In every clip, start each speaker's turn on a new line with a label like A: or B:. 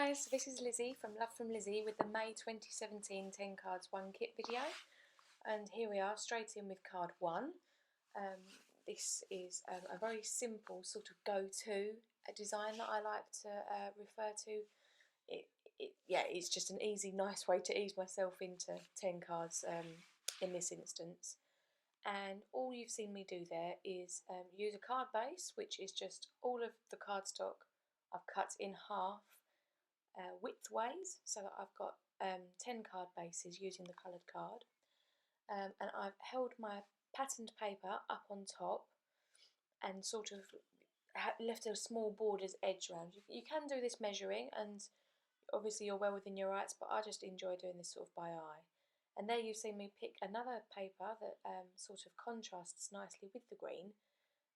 A: guys, so this is Lizzie from Love From Lizi with the May 2017 10 cards 1 kit video, and here we are straight in with card 1. This is a very simple sort of go-to design that I like to refer to. It's just an easy, nice way to ease myself into 10 cards in this instance. And all you've seen me do there is use a card base, which is just all of the cardstock I've cut in half widthways, so that I've got 10 card bases using the coloured card, and I've held my patterned paper up on top and sort of left a small border's edge around. You can do this measuring, and obviously you're well within your rights, but I just enjoy doing this sort of by eye. And there you've seen me pick another paper that sort of contrasts nicely with the green,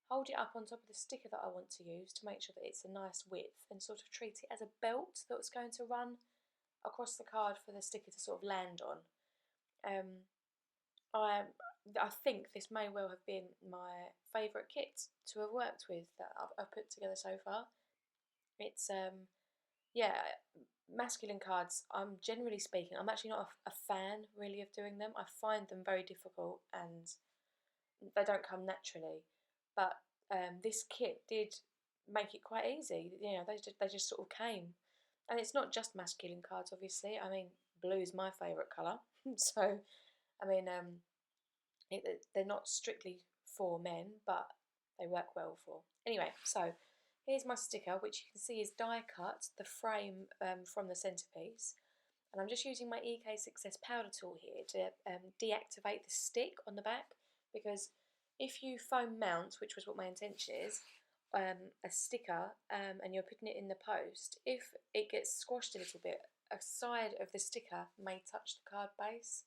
A: hold it up on top of the sticker that I want to use to make sure that it's a nice width, and sort of treat it as a belt that's going to run across the card for the sticker to sort of land on. I think this may well have been my favourite kit to have worked with that I've put together so far. It's masculine cards, generally speaking, I'm actually not a fan really of doing them. I find them very difficult and they don't come naturally. But this kit did make it quite easy. You know, they just sort of came. And it's not just masculine cards, obviously. I mean, blue is my favourite colour. So, I mean, they're not strictly for men, but they work well for. Anyway, so here's my sticker, which you can see is die cut, the frame from the centrepiece. And I'm just using my EK Success powder tool here to deactivate the stick on the back, because if you foam mount, which was what my intention is, a sticker and you're putting it in the post, if it gets squashed a little bit, a side of the sticker may touch the card base,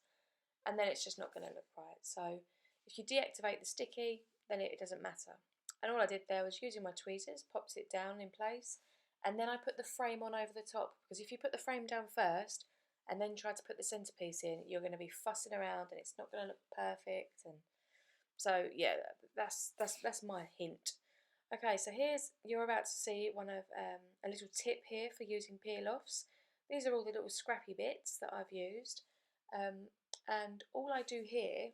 A: and then it's just not going to look right. So if you deactivate the sticky, then it doesn't matter. And all I did there was using my tweezers, popped it down in place, and then I put the frame on over the top, because if you put the frame down first and then try to put the centrepiece in, you're going to be fussing around and it's not going to look perfect. And so yeah, that's my hint. Okay, so you're about to see one of a little tip here for using peel-offs. These are all the little scrappy bits that I've used, and all I do here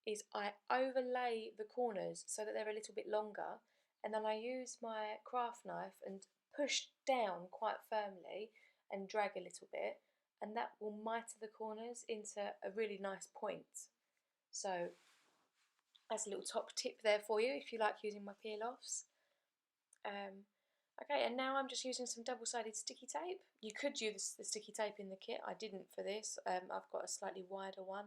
A: is I overlay the corners so that they're a little bit longer, and then I use my craft knife and push down quite firmly and drag a little bit, and that will mitre the corners into a really nice point. So that's a little top tip there for you if you like using my peel-offs. Okay, and now I'm just using some double-sided sticky tape. You could use the sticky tape in the kit. I didn't for this. I've got a slightly wider one.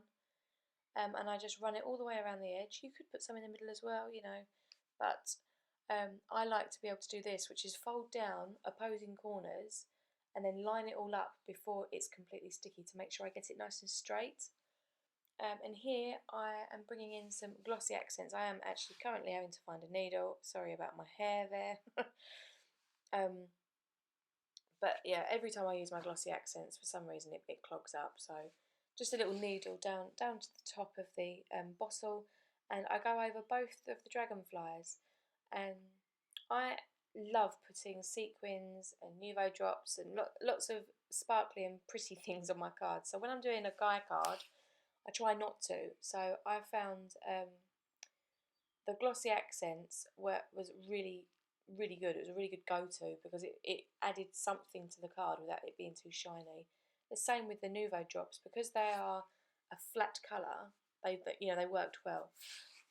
A: And I just run it all the way around the edge. You could put some in the middle as well, you know. But I like to be able to do this, which is fold down opposing corners and then line it all up before it's completely sticky to make sure I get it nice and straight. And here I am bringing in some glossy accents. I am actually currently having to find a needle. Sorry about my hair there. But yeah, every time I use my glossy accents, for some reason it clogs up. So just a little needle down to the top of the bottle, and I go over both of the dragonflies. And I love putting sequins and nouveau drops and lots of sparkly and pretty things on my cards. So when I'm doing a guy card, I try not to. So I found the glossy accents was really good. It was a really good go-to because it added something to the card without it being too shiny. The same with the nouveau drops, because they are a flat colour. They worked well.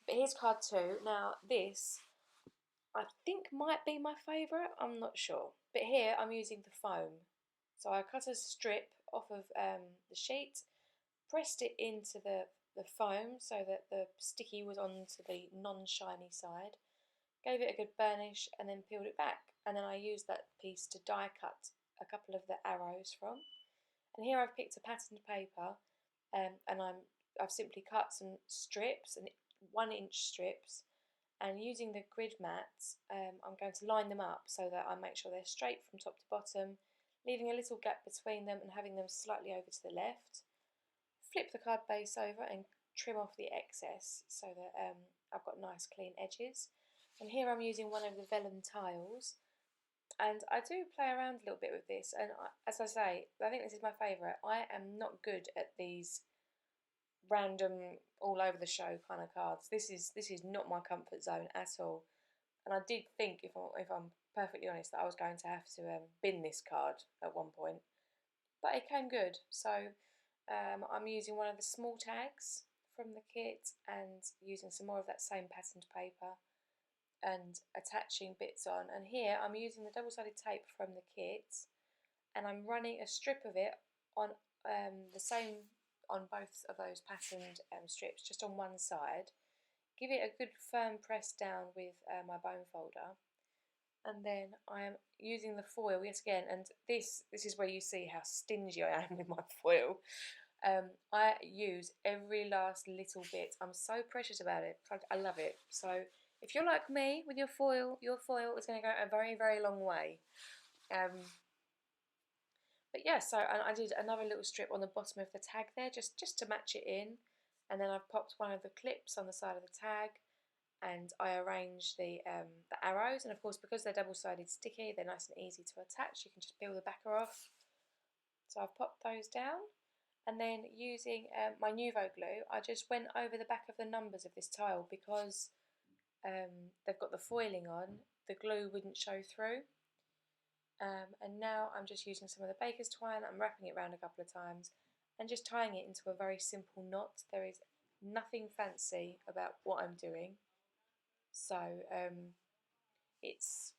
A: But here's card 2. Now this I think might be my favourite. I'm not sure. But here I'm using the foam. So I cut a strip off of the sheet, pressed it into the foam so that the sticky was onto the non-shiny side, gave it a good burnish and then peeled it back. And then I used that piece to die cut a couple of the arrows from. And here I've picked a patterned paper and I've simply cut some strips, and 1-inch strips, and using the grid mats I'm going to line them up so that I make sure they're straight from top to bottom, leaving a little gap between them and having them slightly over to the left. Flip the card base over and trim off the excess so that I've got nice clean edges. And here I'm using one of the vellum tiles, And I do play around a little bit with this, and as I say, I think this is my favourite. I am not good at these random, all over the show kind of cards. This is not my comfort zone at all. And I did think, if I'm perfectly honest, that I was going to have to bin this card at one point, but it came good. So I'm using one of the small tags from the kit and using some more of that same patterned paper and attaching bits on. And here I'm using the double-sided tape from the kit, and I'm running a strip of it on the same on both of those patterned strips, just on one side. Give it a good firm press down with my bone folder, and then I am using the foil, yes again, and this is where you see how stingy I am with my foil. I use every last little bit. I'm so precious about it. I love it. So if you're like me with your foil is going to go a very, very long way. But yeah, so I did another little strip on the bottom of the tag there, just to match it in, and then I've popped one of the clips on the side of the tag, and I arranged the arrows, and of course because they're double-sided sticky, they're nice and easy to attach. You can just peel the backer off. So I've popped those down, and then using my Nuvo glue, I just went over the back of the numbers of this tile because they've got the foiling on. The glue wouldn't show through. And now I'm just using some of the baker's twine. I'm wrapping it around a couple of times and just tying it into a very simple knot. There is nothing fancy about what I'm doing. So it's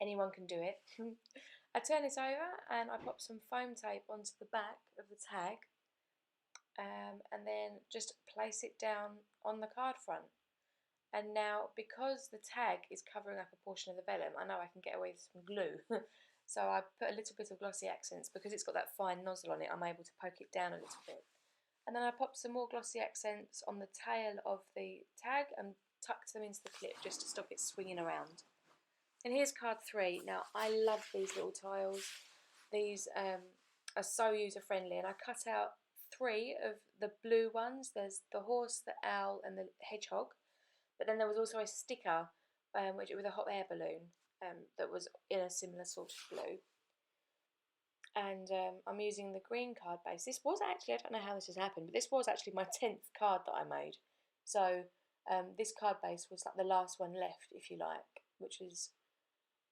A: anyone can do it. I turn it over and I pop some foam tape onto the back of the tag, and then just place it down on the card front. And now, because the tag is covering up a portion of the vellum, I know I can get away with some glue. So I put a little bit of glossy accents. Because it's got that fine nozzle on it, I'm able to poke it down a little bit. And then I pop some more glossy accents on the tail of the tag and tucked them into the clip just to stop it swinging around. And here's card 3. Now, I love these little tiles. These are so user-friendly, and I cut out 3 of the blue ones. There's the horse, the owl, and the hedgehog. But then there was also a sticker with a hot air balloon that was in a similar sort of blue. And I'm using the green card base. This was actually, I don't know how this has happened, but this was actually my 10th card that I made. So this card base was like the last one left, if you like, which is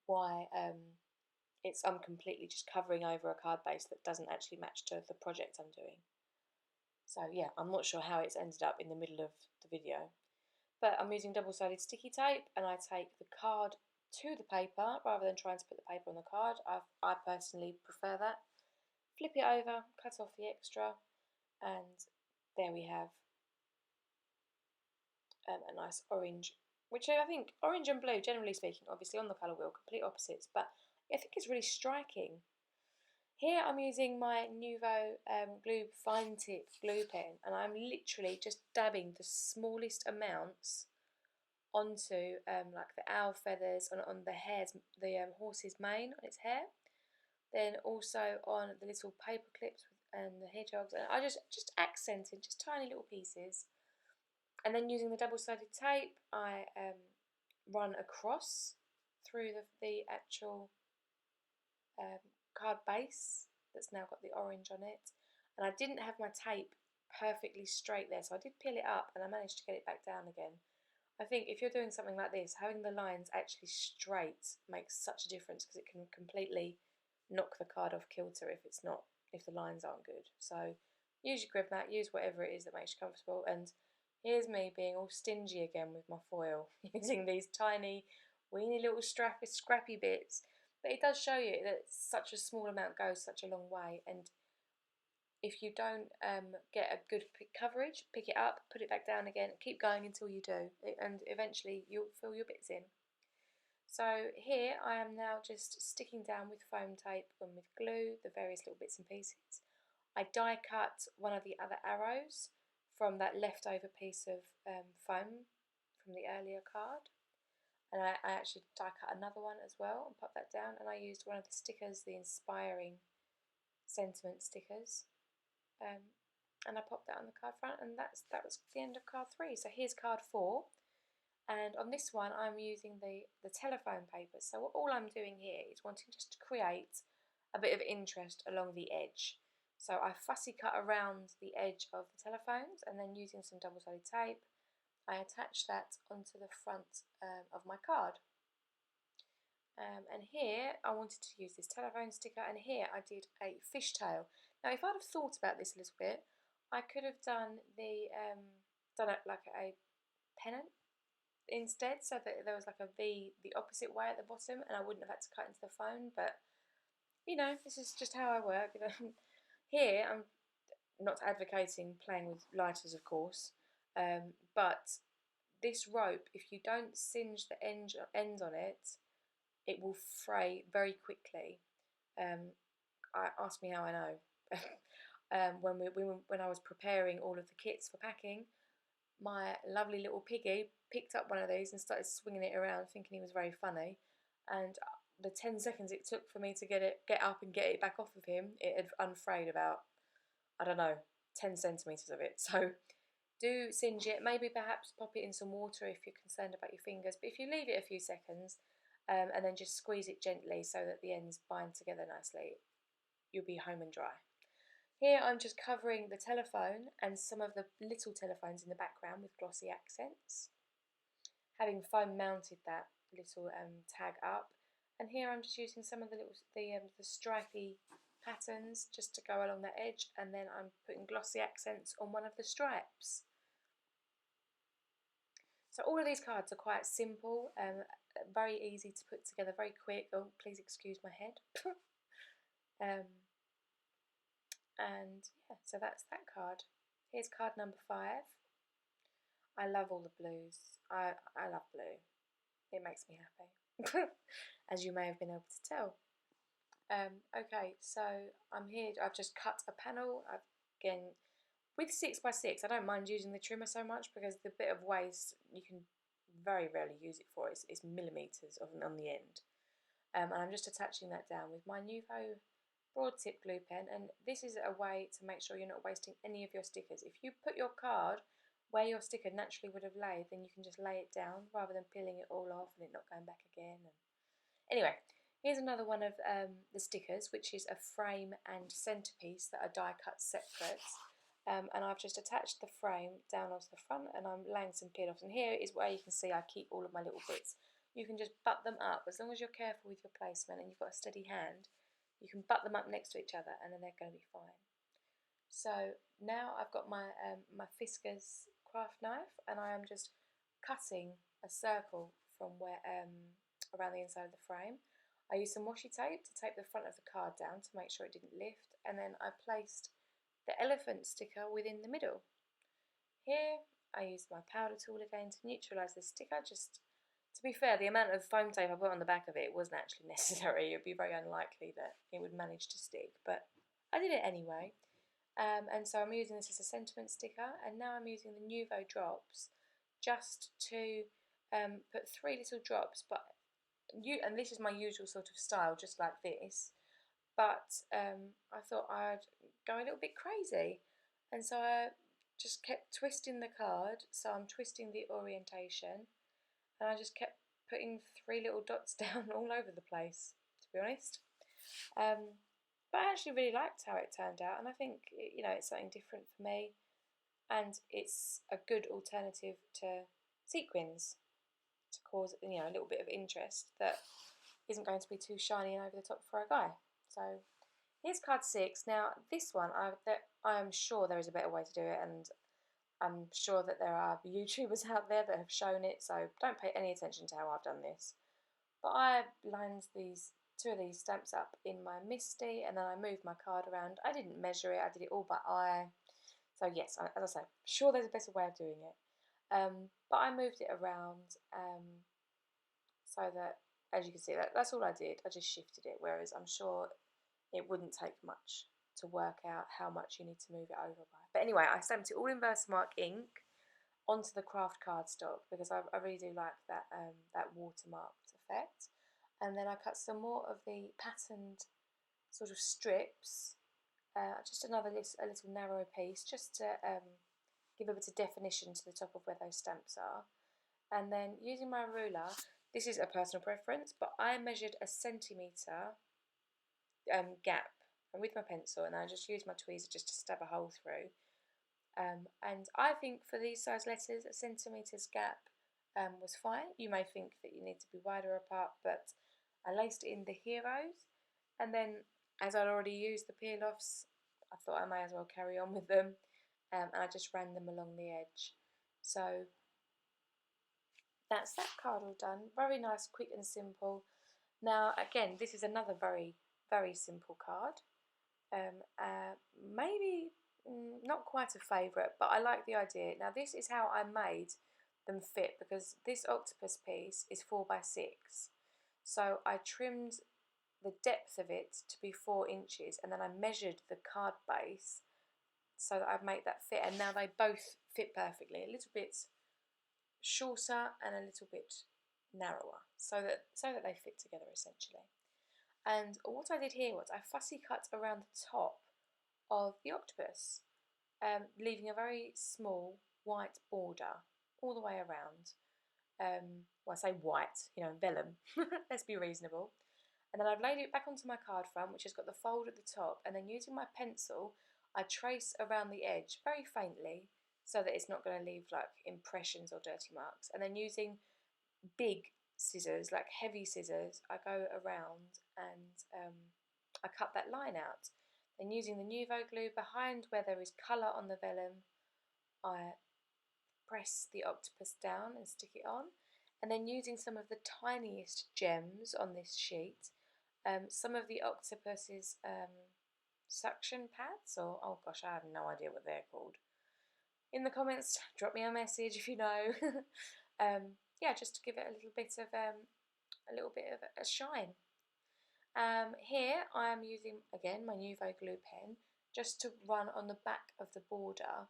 A: why I'm completely just covering over a card base that doesn't actually match to the project I'm doing. So yeah, I'm not sure how it's ended up in the middle of the video. But I'm using double-sided sticky tape, and I take the card to the paper rather than trying to put the paper on the card. I personally prefer that. Flip it over, cut off the extra, and there we have a nice orange, which I think orange and blue, generally speaking, obviously on the colour wheel, complete opposites, but I think it's really striking. Here I'm using my Nuvo glue fine tip glue pen, and I'm literally just dabbing the smallest amounts onto like the owl feathers, on the hairs, the horse's mane on its hair, then also on the little paper clips and the hedgehogs, and I just accented just tiny little pieces, and then using the double-sided tape I run across through the actual card base that's now got the orange on it. And I didn't have my tape perfectly straight there, so I did peel it up and I managed to get it back down again. I think if you're doing something like this, having the lines actually straight makes such a difference, because it can completely knock the card off kilter if the lines aren't good. So use your grip mat, use whatever it is that makes you comfortable. And here's me being all stingy again with my foil, using these tiny, weeny little scrappy bits. But it does show you that such a small amount goes such a long way, and if you don't get a good coverage, pick it up, put it back down again, keep going until you do, and eventually you'll fill your bits in. So here I am now just sticking down with foam tape and with glue the various little bits and pieces. I die cut one of the other arrows from that leftover piece of foam from the earlier card. And I actually die cut another one as well and pop that down, and I used one of the stickers, the inspiring sentiment stickers, and I popped that on the card front, and that was the end of card 3. So here's card 4, And on this one I'm using the telephone papers. So all I'm doing here is wanting just to create a bit of interest along the edge. So I fussy cut around the edge of the telephones, and then using some double-sided tape I attach that onto the front of my card. And here I wanted to use this telephone sticker, and here I did a fishtail. Now if I'd have thought about this a little bit, I could have done it like a pennant instead, so that there was like a V the opposite way at the bottom, and I wouldn't have had to cut into the phone. But you know, this is just how I work. Here I'm not advocating playing with lighters, of course, but this rope, if you don't singe the ends on it, it will fray very quickly. Ask me how I know. When I was preparing all of the kits for packing, my lovely little piggy picked up one of these and started swinging it around, thinking he was very funny. And the 10 seconds it took for me to get up and get it back off of him, it had unfrayed about, I don't know, 10 centimetres of it. So do singe it, maybe perhaps pop it in some water if you're concerned about your fingers, but if you leave it a few seconds and then just squeeze it gently so that the ends bind together nicely, you'll be home and dry. Here I'm just covering the telephone and some of the little telephones in the background with glossy accents, having foam mounted that little tag up. And here I'm just using some of the stripy patterns just to go along the edge, and then I'm putting glossy accents on one of the stripes. So all of these cards are quite simple, very easy to put together, very quick. Oh, please excuse my head. And yeah, so that's that card. Here's card number 5. I love all the blues. I love blue. It makes me happy, as you may have been able to tell. Okay, so I'm here. I've just cut a panel. Again, with 6x6, I don't mind using the trimmer so much because the bit of waste you can very rarely use it for. It's millimetres on the end. And I'm just attaching that down with my Nuvo broad tip glue pen, and this is a way to make sure you're not wasting any of your stickers. If you put your card where your sticker naturally would have laid, then you can just lay it down rather than peeling it all off and it not going back again. Anyway, here's another one of the stickers, which is a frame and centrepiece that are die cut separate. And I've just attached the frame down onto the front, and I'm laying some peel offs. And here is where you can see I keep all of my little bits. You can just butt them up, as long as you're careful with your placement and you've got a steady hand. You can butt them up next to each other, and then they're going to be fine. So now I've got my my Fiskars craft knife, and I am just cutting a circle from where around the inside of the frame. I used some washi tape to tape the front of the card down to make sure it didn't lift, and then I placed the elephant sticker within the middle. Here I used my powder tool again to neutralise the sticker. Just to be fair, the amount of foam tape I put on the back of it wasn't actually necessary. It would be very unlikely that it would manage to stick, but I did it anyway. And so I'm using this as a sentiment sticker, and now I'm using the Nuvo drops just to put 3 little drops, and this is my usual sort of style, just like this, but I thought I'd go a little bit crazy, and so I just kept twisting the card, so I'm twisting the orientation, and I just kept putting 3 little dots down all over the place, to be honest. But I actually really liked how it turned out, and I think, you know, it's something different for me, and it's a good alternative to sequins to cause, you know, a little bit of interest that isn't going to be too shiny and over the top for a guy. So here's card 6. Now this one, I am sure there is a better way to do it, and I'm sure that there are YouTubers out there that have shown it, so don't pay any attention to how I've done this. But I lined 2 of these stamps up in my MISTI, and then I moved my card around. I didn't measure it, I did it all by eye. So yes, as I say, sure there's a better way of doing it. But I moved it around so that, as you can see, that's all I did. I just shifted it, whereas I'm sure it wouldn't take much to work out how much you need to move it over by. But anyway, I stamped it all in Versamark ink onto the craft cardstock because I really do like that that watermarked effect. And then I cut some more of the patterned sort of strips, just a little narrower piece, just to give a bit of definition to the top of where those stamps are. And then using my ruler, this is a personal preference, but I measured a centimetre gap and with my pencil, and I just used my tweezer just to stab a hole through. And I think for these size letters, a centimetre's gap was fine. You may think that you need to be wider apart, but I laced it in the heroes, and then as I'd already used the peel-offs, I thought I may as well carry on with them, and I just ran them along the edge. So that's that card all done. Very nice, quick and simple. Now again, this is another very, very simple card. Maybe not quite a favourite, but I like the idea. Now this is how I made them fit, because this octopus piece is 4x6. So I trimmed the depth of it to be 4 inches, and then I measured the card base so that I'd make that fit, and now they both fit perfectly. A little bit shorter and a little bit narrower, so that they fit together essentially. And what I did here was I fussy cut around the top of the octopus, leaving a very small white border all the way around. Well, I say white, vellum. Let's be reasonable. And then I've laid it back onto my card front, which has got the fold at the top, and then using my pencil, I trace around the edge very faintly so that it's not going to leave like impressions or dirty marks. And then using big scissors, like heavy scissors, I go around and I cut that line out. Then using the Nuvo glue behind where there is colour on the vellum, I press the octopus down and stick it on. And then using some of the tiniest gems on this sheet, some of the octopus's suction pads, or oh gosh, I have no idea what they're called. In the comments, drop me a message if you know. Yeah, just to give it a little bit of a shine. Here I am using again my Nuvo glue pen just to run on the back of the border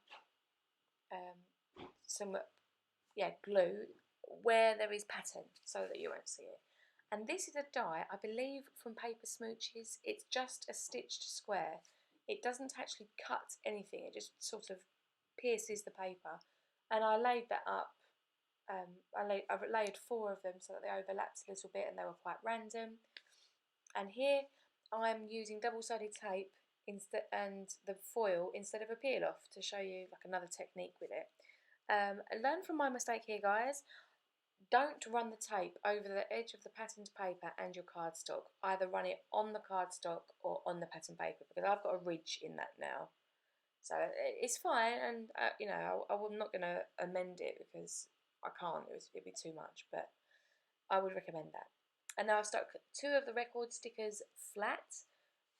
A: some glue where there is pattern so that you won't see it. And this is a die, I believe, from Paper Smooches. It's just a stitched square. It doesn't actually cut anything, it just sort of pierces the paper. And I laid that up. I've layered 4 of them so that they overlapped a little bit and they were quite random. And here I'm using double-sided tape and the foil instead of a peel-off to show you like another technique with it. Learn from my mistake here, guys. Don't run the tape over the edge of the patterned paper and your cardstock. Either run it on the cardstock or on the patterned paper, because I've got a ridge in that now. So it's fine, and I'm not going to amend it because I can't. It'd be too much, but I would recommend that. And now I've stuck 2 of the record stickers flat,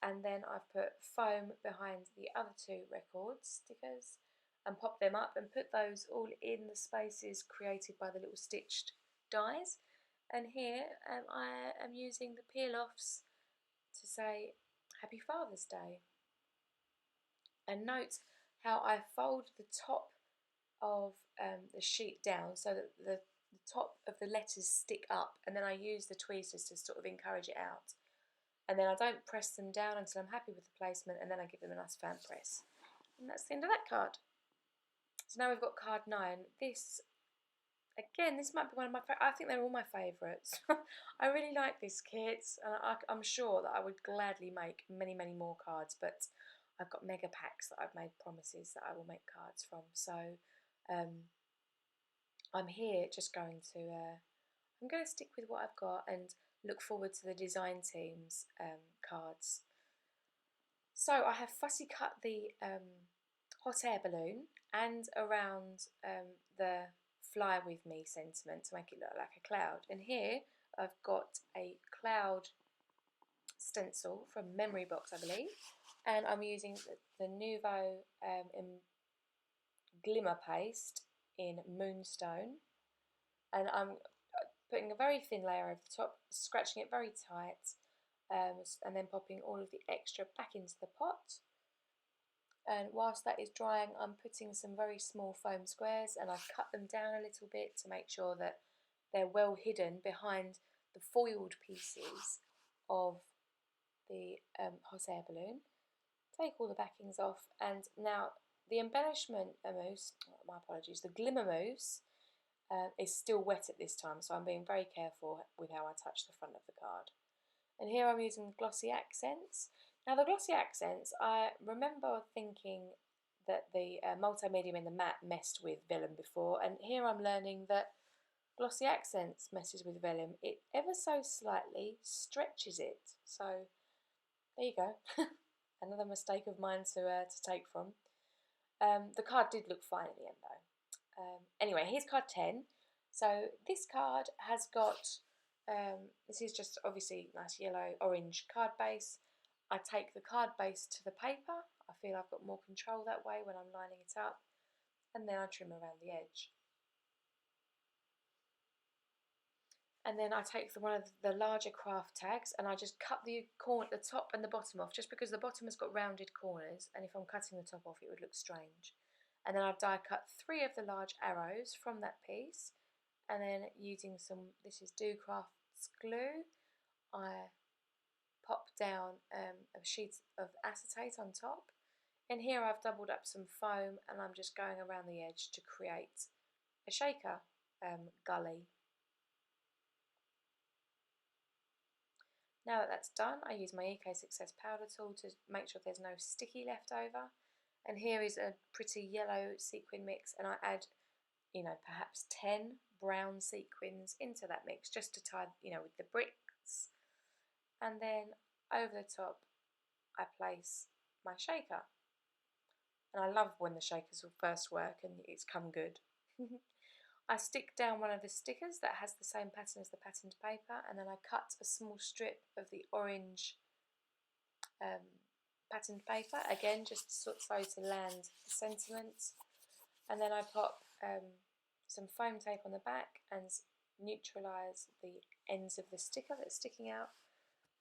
A: and then I've put foam behind the other 2 record stickers and pop them up and put those all in the spaces created by the little stitched dies. And here I am using the peel-offs to say Happy Father's Day. And note how I fold the top of the sheet down so that the top of the letters stick up, and then I use the tweezers to sort of encourage it out. And then I don't press them down until I'm happy with the placement, and then I give them a nice fan press. And that's the end of that card. So now we've got card 9. This might be one of my favourites. I think they're all my favourites. I really like this kit, and I'm sure that I would gladly make many, many more cards, but I've got mega packs that I've made promises that I will make cards from. So I'm here just going to, I'm going to stick with what I've got and look forward to the design team's cards. So I have fussy cut the hot air balloon and around the fly with me sentiment to make it look like a cloud. And here I've got a cloud stencil from Memory Box, I believe, and I'm using the Nuvo glimmer paste in Moonstone, and I'm putting a very thin layer over the top, scratching it very tight, and then popping all of the extra back into the pot. And whilst that is drying, I'm putting some very small foam squares, and I've cut them down a little bit to make sure that they're well hidden behind the foiled pieces of the hot air balloon. Take all the backings off, and now the embellishment mousse, my apologies, the glimmer mousse, It's still wet at this time, so I'm being very careful with how I touch the front of the card. And here I'm using glossy accents. Now the glossy accents, I remember thinking that the multi-medium in the matte messed with vellum before, and here I'm learning that glossy accents messes with vellum. It ever so slightly stretches it. So there you go. Another mistake of mine to take from. The card did look fine at the end though. Anyway, here's card 10. So this card has got, this is just obviously nice yellow orange card base. I take the card base to the paper. I feel I've got more control that way when I'm lining it up. And then I trim around the edge. And then I take one of the larger craft tags and I just cut the top and the bottom off, just because the bottom has got rounded corners, and if I'm cutting the top off it would look strange. And then I die cut 3 of the large arrows from that piece, and then using this is Do Crafts glue, I pop down a sheet of acetate on top. And here I've doubled up some foam and I'm just going around the edge to create a shaker gully. Now that that's done, I use my EK Success powder tool to make sure there's no sticky left over. And here is a pretty yellow sequin mix, and I add, perhaps 10 brown sequins into that mix just to tie, with the bricks. And then over the top, I place my shaker. And I love when the shakers will first work and it's come good. I stick down one of the stickers that has the same pattern as the patterned paper, and then I cut a small strip of the orange patterned paper, again just so to land the sentiment, and then I pop some foam tape on the back and neutralise the ends of the sticker that's sticking out,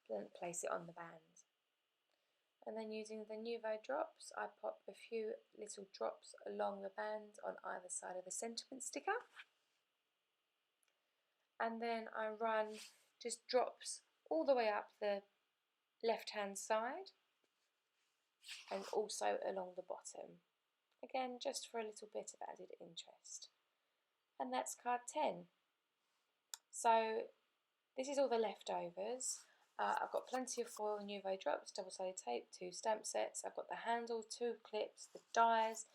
A: then place it on the band. And then using the Nuvo drops, I pop a few little drops along the band on either side of the sentiment sticker. And then I run just drops all the way up the left hand side and also along the bottom. Again, just for a little bit of added interest. And that's card 10. So this is all the leftovers. I've got plenty of foil Nuvo drops, double-sided tape, 2 stamp sets. I've got the handle, 2 clips, the dies.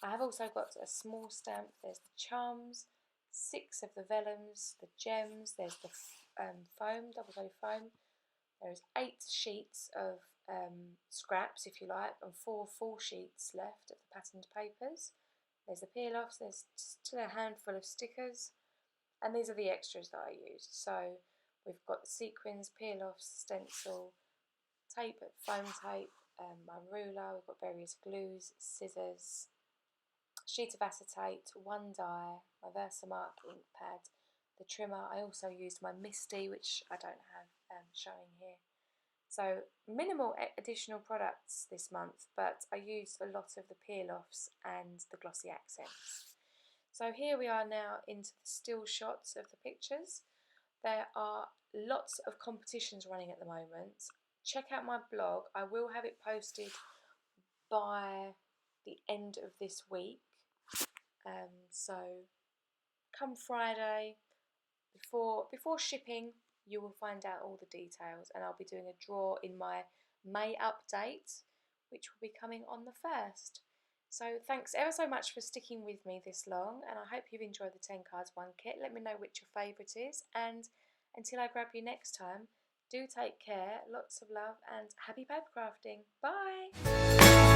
A: I have also got a small stamp. There's the charms, 6 of the vellums, the gems. There's the foam, double-sided foam. There's 8 sheets of scraps, if you like, and 4 full sheets left of the patterned papers. There's the peel-offs. There's still a handful of stickers, and these are the extras that I used. So we've got the sequins, peel-offs, stencil, tape, foam tape, my ruler, we've got various glues, scissors, sheet of acetate, 1 die, my Versamark ink pad, the trimmer. I also used my Misty, which I don't have showing here. So minimal additional products this month, but I used a lot of the peel-offs and the glossy accents. So here we are now into the still shots of the pictures. There are lots of competitions running at the moment. Check out my blog. I will have it posted by the end of this week. So come Friday, before shipping, you will find out all the details, and I'll be doing a draw in my May update, which will be coming on the 1st. So thanks ever so much for sticking with me this long, and I hope you've enjoyed the 10 cards 1 kit. Let me know which your favourite is, and until I grab you next time, do take care, lots of love, and happy paper crafting. Bye!